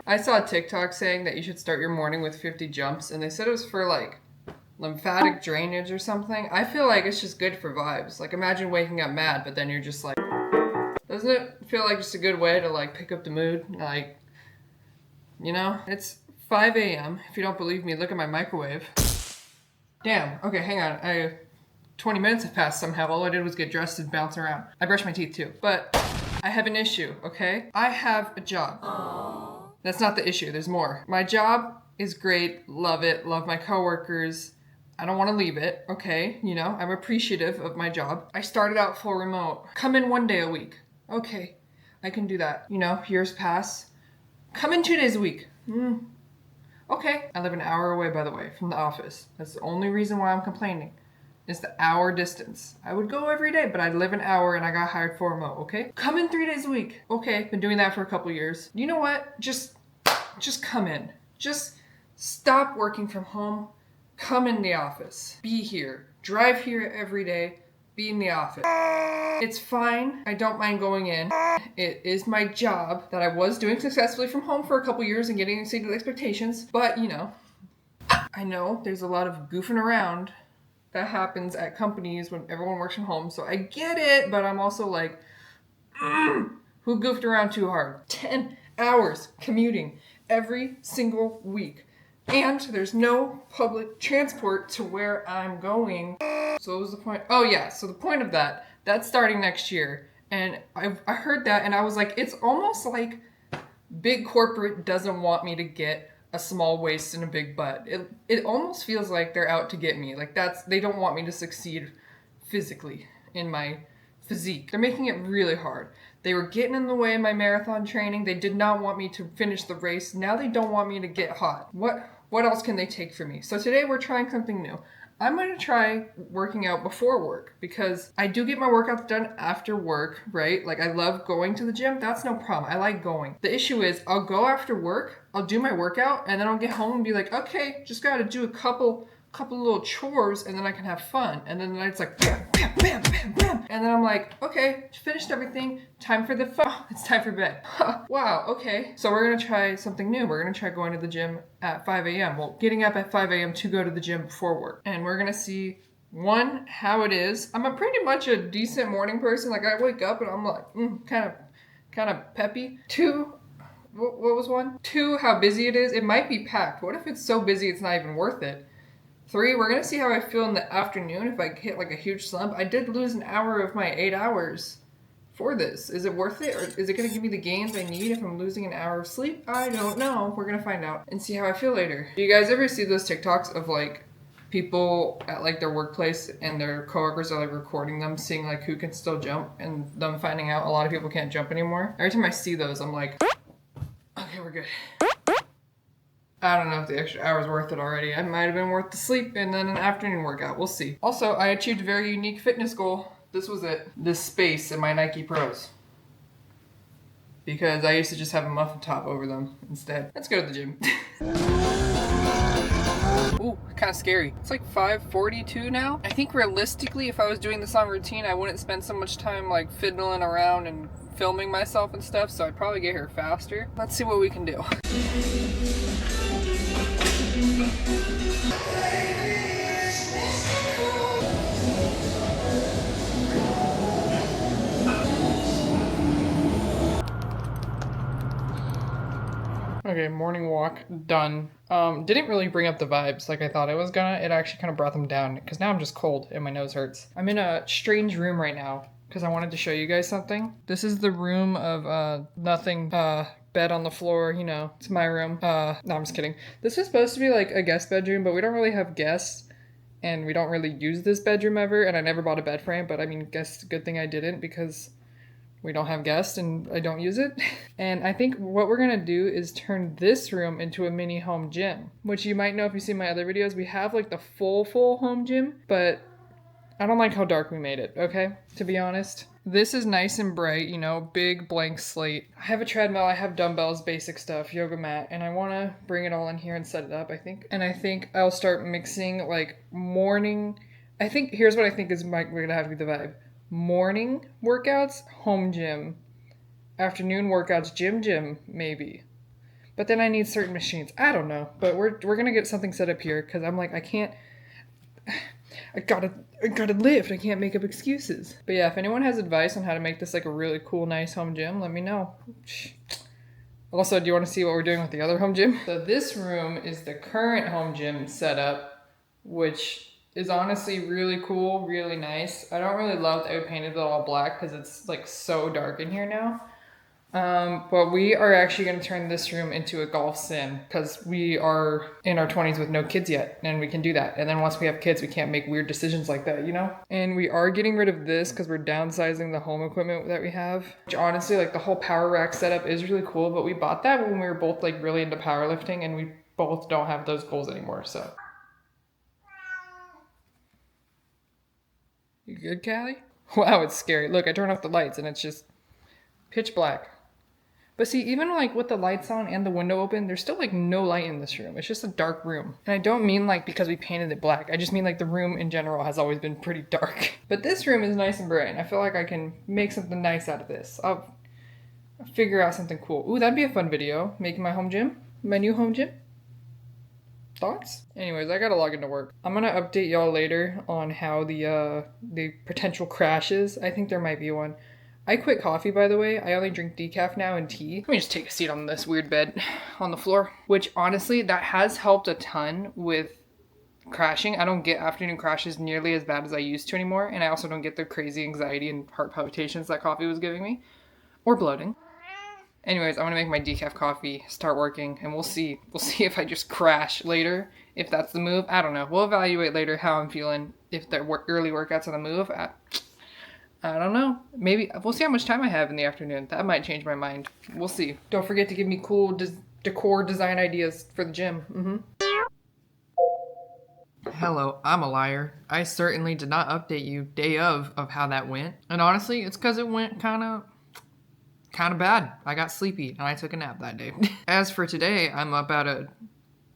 I saw a TikTok saying that you should start your morning with 50 jumps, and they said it was for like lymphatic drainage or something. I feel like it's just good for vibes. Like imagine waking up mad, but then you're just like, doesn't it feel like just a good way to like pick up the mood? Like, you know, it's 5 a.m. If you don't believe me, look at my microwave. Damn, okay, hang on. 20 minutes have passed somehow. All I did was get dressed and bounce around. I brushed my teeth too. But I have an issue, okay? I have a job. Aww. That's not the issue, there's more. My job is great, love it, love my coworkers. I don't want to leave it, okay? You know, I'm appreciative of my job. I started out full remote. Come in 1 day a week. Okay, I can do that. You know, years pass. Come in 2 days a week. Okay. I live an hour away, by the way, from the office. That's the only reason why I'm complaining. Is the hour distance. I would go every day, but I live an hour and I got hired for remote, okay? Come in 3 days a week. Okay, been doing that for a couple years. You know what? Just come in. Just stop working from home. Come in the office. Be here. Drive here every day. Be in the office. It's fine. I don't mind going in. It is my job that I was doing successfully from home for a couple years and getting exceeded expectations. But, you know, I know there's a lot of goofing around that happens at companies when everyone works from home. So I get it, but I'm also like, who goofed around too hard? 10 hours commuting every single week. And there's no public transport to where I'm going. So what was the point? Oh yeah, so the point of that's starting next year. And I heard that and I was like, it's almost like big corporate doesn't want me to get a small waist and a big butt. It almost feels like they're out to get me. Like they don't want me to succeed physically in my physique. They're making it really hard. They were getting in the way of my marathon training. They did not want me to finish the race. Now they don't want me to get hot. What else can they take from me? So today we're trying something new. I'm going to try working out before work because I do get my workouts done after work, right? Like I love going to the gym. That's no problem. I like going. The issue is I'll go after work, I'll do my workout, and then I'll get home and be like, okay, just got to do a couple little chores and then I can have fun. And then it's like bam, bam, bam, bam, bam. And then I'm like, okay, finished everything. Time for the fun. It's time for bed. Wow, okay. So we're going to try something new. We're going to try going to the gym at 5 a.m. Well, getting up at 5 a.m. to go to the gym before work. And we're going to see, one, how it is. I'm pretty much a decent morning person. Like I wake up and I'm like, kind of peppy. Two, what was one? Two, how busy it is. It might be packed. What if it's so busy it's not even worth it? 3, we're going to see how I feel in the afternoon if I hit like a huge slump. I did lose an hour of my 8 hours for this. Is it worth it? Or is it going to give me the gains I need if I'm losing an hour of sleep? I don't know. We're going to find out and see how I feel later. Do you guys ever see those TikToks of like people at like their workplace and their coworkers are like recording them seeing like who can still jump and them finding out a lot of people can't jump anymore? Every time I see those, I'm like, okay, we're good. I don't know if the extra hour's worth it already. It might have been worth the sleep and then an afternoon workout. We'll see. Also, I achieved a very unique fitness goal. This was it. This space in my Nike Pros. Because I used to just have a muffin top over them instead. Let's go to the gym. Ooh, kind of scary. It's like 5:42 now. I think realistically, if I was doing this on routine, I wouldn't spend so much time like fiddling around and filming myself and stuff, so I'd probably get here faster. Let's see what we can do. Okay, morning walk done. Didn't really bring up the vibes like I thought it was gonna. It actually kind of brought them down because now I'm just cold and my nose hurts. I'm in a strange room right now because I wanted to show you guys something. This is the room of nothing, bed on the floor, you know, it's my room. No, I'm just kidding. This is supposed to be like a guest bedroom, but we don't really have guests and we don't really use this bedroom ever, and I never bought a bed frame, but I mean, guess good thing I didn't because we don't have guests and I don't use it. And I think what we're gonna do is turn this room into a mini home gym, which you might know if you see my other videos. We have like the full home gym, but I don't like how dark we made it, okay? To be honest. This is nice and bright, you know, big blank slate. I have a treadmill, I have dumbbells, basic stuff, yoga mat, and I wanna bring it all in here and set it up, I think. And I think I'll start mixing like morning. I think, here's what I think is we're gonna have to be the vibe. Morning workouts, home gym. Afternoon workouts, gym, maybe. But then I need certain machines. I don't know. But we're gonna get something set up here because I'm like, I can't. I gotta lift. I can't make up excuses. But yeah, if anyone has advice on how to make this like a really cool, nice home gym, let me know. Also, do you want to see what we're doing with the other home gym? So this room is the current home gym setup, which is honestly really cool, really nice. I don't really love that I painted it all black because it's like so dark in here now. But we are actually going to turn this room into a golf sim because we are in our 20s with no kids yet, and we can do that. And then once we have kids, we can't make weird decisions like that, you know? And we are getting rid of this because we're downsizing the home equipment that we have, which honestly, like the whole power rack setup is really cool, but we bought that when we were both like really into powerlifting, and we both don't have those goals anymore, so. You good, Callie? Wow, it's scary. Look, I turn off the lights and it's just pitch black. But see, even like with the lights on and the window open, there's still like no light in this room. It's just a dark room. And I don't mean like because we painted it black. I just mean like the room in general has always been pretty dark. But this room is nice and bright, and I feel like I can make something nice out of this. I'll figure out something cool. Ooh, that'd be a fun video. Making my home gym. My new home gym. Thoughts? Anyways, I gotta log into work. I'm gonna update y'all later on how the potential crashes. I think there might be one. I quit coffee, by the way. I only drink decaf now and tea. Let me just take a seat on this weird bed on the floor. Which, honestly, that has helped a ton with crashing. I don't get afternoon crashes nearly as bad as I used to anymore. And I also don't get the crazy anxiety and heart palpitations that coffee was giving me. Or bloating. Anyways, I'm gonna make my decaf coffee, start working, and we'll see. We'll see if I just crash later. If that's the move, I don't know. We'll evaluate later how I'm feeling. If the early workouts are the move, I don't know. Maybe we'll see how much time I have in the afternoon. That might change my mind. We'll see. Don't forget to give me cool decor design ideas for the gym. Hello, I'm a liar. I certainly did not update you day of how that went. And honestly, it's because it went kind of bad. I got sleepy and I took a nap that day. As for today, I'm up at a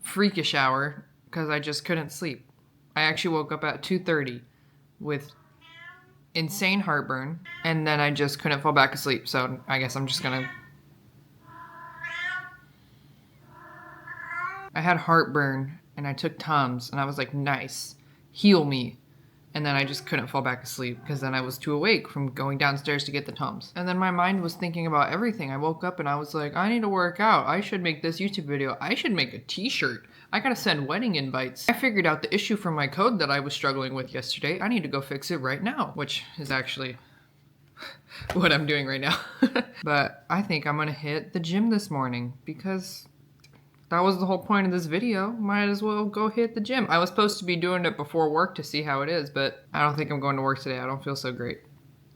freakish hour because I just couldn't sleep. I actually woke up at 2:30 with insane heartburn, and then I just couldn't fall back asleep, so I guess I'm just gonna... I had heartburn, and I took Tums, and I was like, nice, heal me. And then I just couldn't fall back asleep, because then I was too awake from going downstairs to get the Tums. And then my mind was thinking about everything. I woke up and I was like, I need to work out. I should make this YouTube video. I should make a t-shirt. I gotta send wedding invites. I figured out the issue from my code that I was struggling with yesterday. I need to go fix it right now, which is actually what I'm doing right now. But I think I'm gonna hit the gym this morning because that was the whole point of this video. Might as well go hit the gym. I was supposed to be doing it before work to see how it is, but I don't think I'm going to work today. I don't feel so great.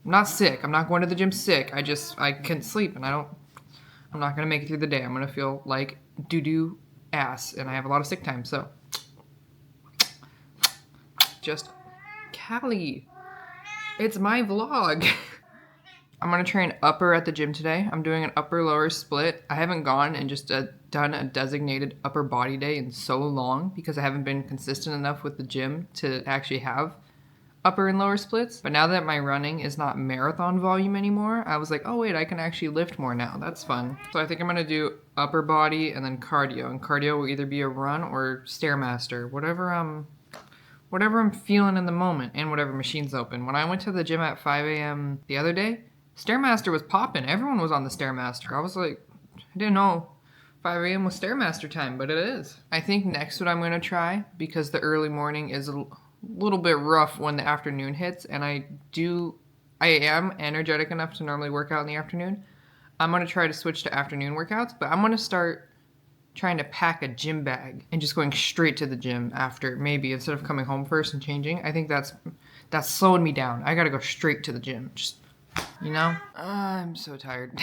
I'm not sick. I'm not going to the gym sick. I can't sleep, and I'm not gonna make it through the day. I'm gonna feel like doo-doo ass, and I have a lot of sick time, so just Callie, it's my vlog. I'm gonna train upper at the gym today. I'm doing an upper lower split. I haven't gone and just done a designated upper body day in so long because I haven't been consistent enough with the gym to actually have upper and lower splits. But now that my running is not marathon volume anymore, I was like, oh wait, I can actually lift more now. That's fun. So I think I'm gonna do upper body and then cardio. And cardio will either be a run or Stairmaster, whatever I'm feeling in the moment and whatever machine's open. When I went to the gym at 5 a.m. the other day, Stairmaster was popping. Everyone was on the Stairmaster. I was like, I didn't know 5 a.m. was Stairmaster time, but it is. I think next what I'm gonna try, because the early morning is a little bit rough when the afternoon hits, and I am energetic enough to normally work out in the afternoon. I'm going to try to switch to afternoon workouts, but I'm going to start trying to pack a gym bag and just going straight to the gym after, maybe instead of coming home first and changing. I think that's slowing me down. I got to go straight to the gym. Just, you know? I'm so tired.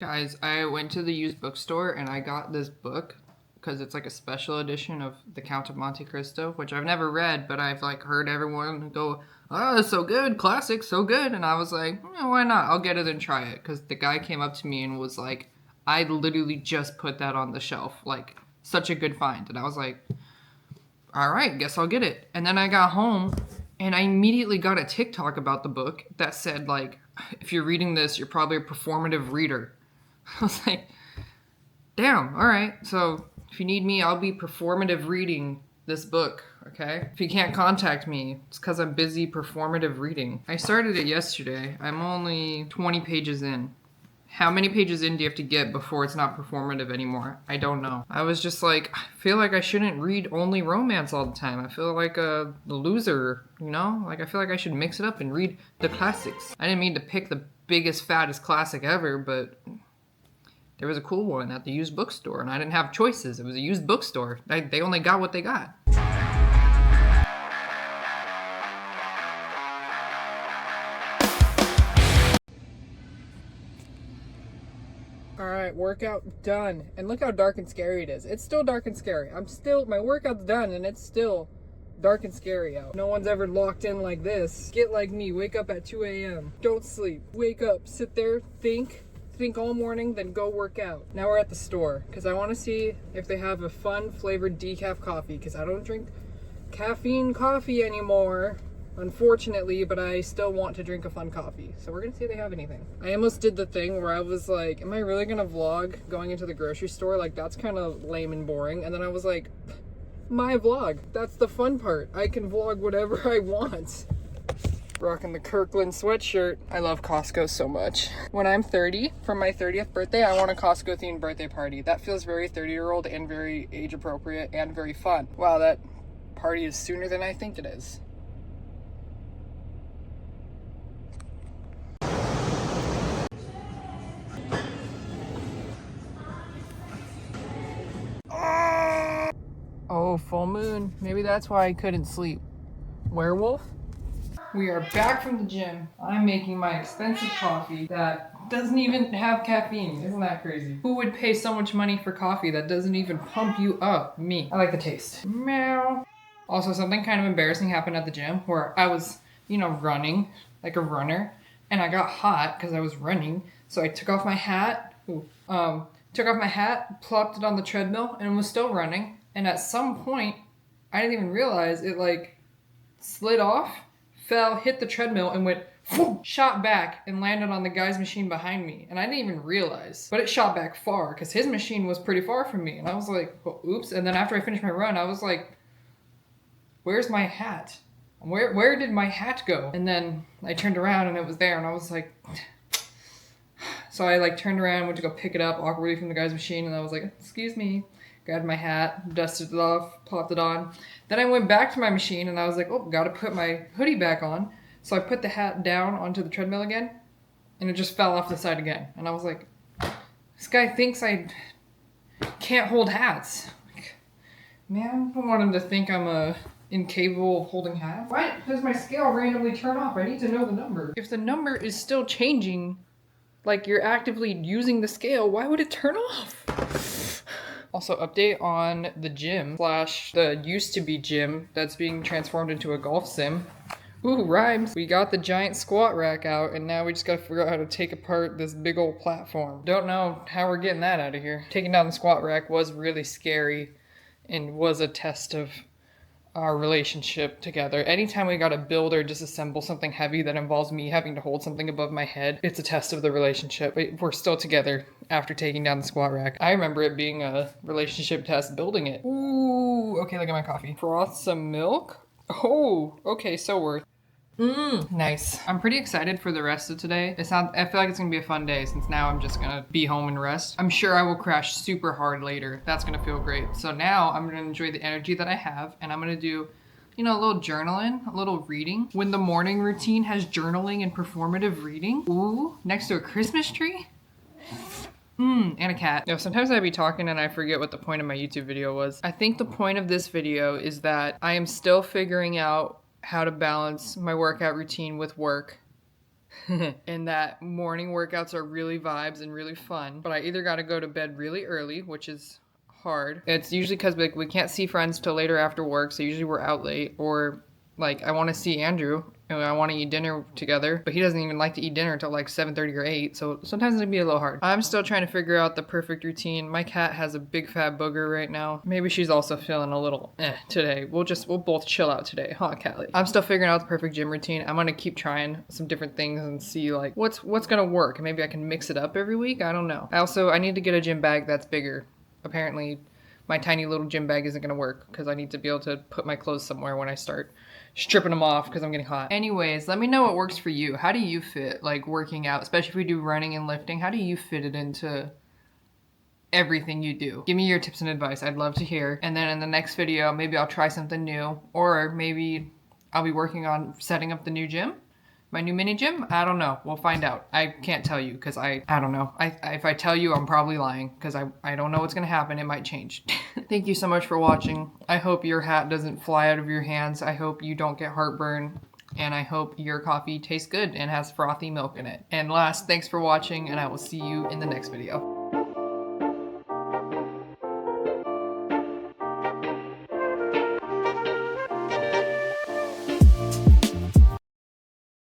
Guys, I went to the used bookstore and I got this book because it's like a special edition of The Count of Monte Cristo, which I've never read, but I've like heard everyone go, oh, it's so good, classic, so good. And I was like, why not? I'll get it and try it. Because the guy came up to me and was like, I literally just put that on the shelf. Like, such a good find. And I was like, all right, guess I'll get it. And then I got home and I immediately got a TikTok about the book that said like, if you're reading this, you're probably a performative reader. I was like, Damn, alright. So if you need me, I'll be performative reading this book, okay? If you can't contact me, it's because I'm busy performative reading. I started it yesterday. I'm only 20 pages in. How many pages in do you have to get before it's not performative anymore? I don't know. I was just like, I feel like I shouldn't read only romance all the time. I feel like a loser, you know? Like, I feel like I should mix it up and read the classics. I didn't mean to pick the biggest, fattest classic ever, but there was a cool one at the used bookstore, and I didn't have choices. It was a used bookstore. They only got what they got. Alright, workout done. And look how dark and scary it is. It's still dark and scary. My workout's done and it's still dark and scary out. No one's ever locked in like this. Get like me, wake up at 2 a.m. Don't sleep. Wake up, sit there, think all morning, then go work out. Now we're at the store because I want to see if they have a fun flavored decaf coffee because I don't drink caffeine coffee anymore, unfortunately, but I still want to drink a fun coffee. So we're gonna see if they have anything. I almost did the thing where I was like, am I really gonna vlog going into the grocery store? Like, that's kind of lame and boring. And then I was like, my vlog, that's the fun part. I can vlog whatever I want. Rocking the Kirkland sweatshirt. I love Costco so much. When I'm 30, for my 30th birthday, I want a Costco themed birthday party. That feels very 30-year-old and very age appropriate and very fun. Wow, that party is sooner than I think it is. Oh, full moon. Maybe that's why I couldn't sleep. Werewolf? We are back from the gym. I'm making my expensive coffee that doesn't even have caffeine. Isn't that crazy? Who would pay so much money for coffee that doesn't even pump you up? Me. I like the taste. Meow. Also, something kind of embarrassing happened at the gym where I was, running like a runner, and I got hot because I was running. So I took off my hat. Plopped it on the treadmill, and was still running. And at some point, I didn't even realize it slid off, fell, hit the treadmill, and went shot back and landed on the guy's machine behind me. And I didn't even realize, but it shot back far because his machine was pretty far from me. And I was like, well, oops. And then after I finished my run, I was like, where's my hat? Where did my hat go? And then I turned around and it was there, and I was like, so I turned around, went to go pick it up awkwardly from the guy's machine, and I was like, excuse me. Grabbed my hat, dusted it off, popped it on. Then I went back to my machine and I was like, oh, gotta put my hoodie back on. So I put the hat down onto the treadmill again, and it just fell off the side again. And I was like, this guy thinks I can't hold hats. Man, I don't want him to think I'm incapable of holding hats. Why does my scale randomly turn off? I need to know the number. If the number is still changing, you're actively using the scale, why would it turn off? Also, update on the gym / the used to be gym that's being transformed into a golf sim. Ooh, rhymes. We got the giant squat rack out, and now we just gotta figure out how to take apart this big old platform. Don't know how we're getting that out of here. Taking down the squat rack was really scary and was a test of our relationship together. Anytime we gotta build or disassemble something heavy that involves me having to hold something above my head, it's a test of the relationship. We're still together after taking down the squat rack. I remember it being a relationship test building it. Ooh, okay, look at my coffee. Froth some milk? Oh, okay, so worth. Nice. I'm pretty excited for the rest of today. I feel like it's gonna be a fun day since now I'm just gonna be home and rest. I'm sure I will crash super hard later. That's gonna feel great. So now I'm gonna enjoy the energy that I have, and I'm gonna do, a little journaling, a little reading. When the morning routine has journaling and performative reading. Ooh, next to a Christmas tree? And a cat. Sometimes I'd be talking and I forget what the point of my YouTube video was. I think the point of this video is that I am still figuring out how to balance my workout routine with work. And that morning workouts are really vibes and really fun, but I either gotta go to bed really early, which is hard. It's usually because we can't see friends till later after work, so usually we're out late, or I want to see Andrew and I want to eat dinner together, but he doesn't even like to eat dinner until like 7:30 or 8, so sometimes it can be a little hard. I'm still trying to figure out the perfect routine. My cat has a big fat booger right now. Maybe she's also feeling a little today. We'll both chill out today, huh, Callie? I'm still figuring out the perfect gym routine. I'm gonna keep trying some different things and see like what's gonna work. Maybe I can mix it up every week. I don't know. I need to get a gym bag that's bigger. Apparently my tiny little gym bag isn't gonna work because I need to be able to put my clothes somewhere when I start stripping them off because I'm getting hot. Anyways, let me know what works for you. How do you fit like working out, especially if we do running and lifting? How do you fit it into everything you do? Give me your tips and advice. I'd love to hear. And then in the next video, maybe I'll try something new, or maybe I'll be working on setting up the new gym. My new mini gym? I don't know. We'll find out. I can't tell you because I don't know. If I tell you, I'm probably lying because I don't know what's going to happen. It might change. Thank you so much for watching. I hope your hat doesn't fly out of your hands. I hope you don't get heartburn. And I hope your coffee tastes good and has frothy milk in it. And last, thanks for watching, and I will see you in the next video.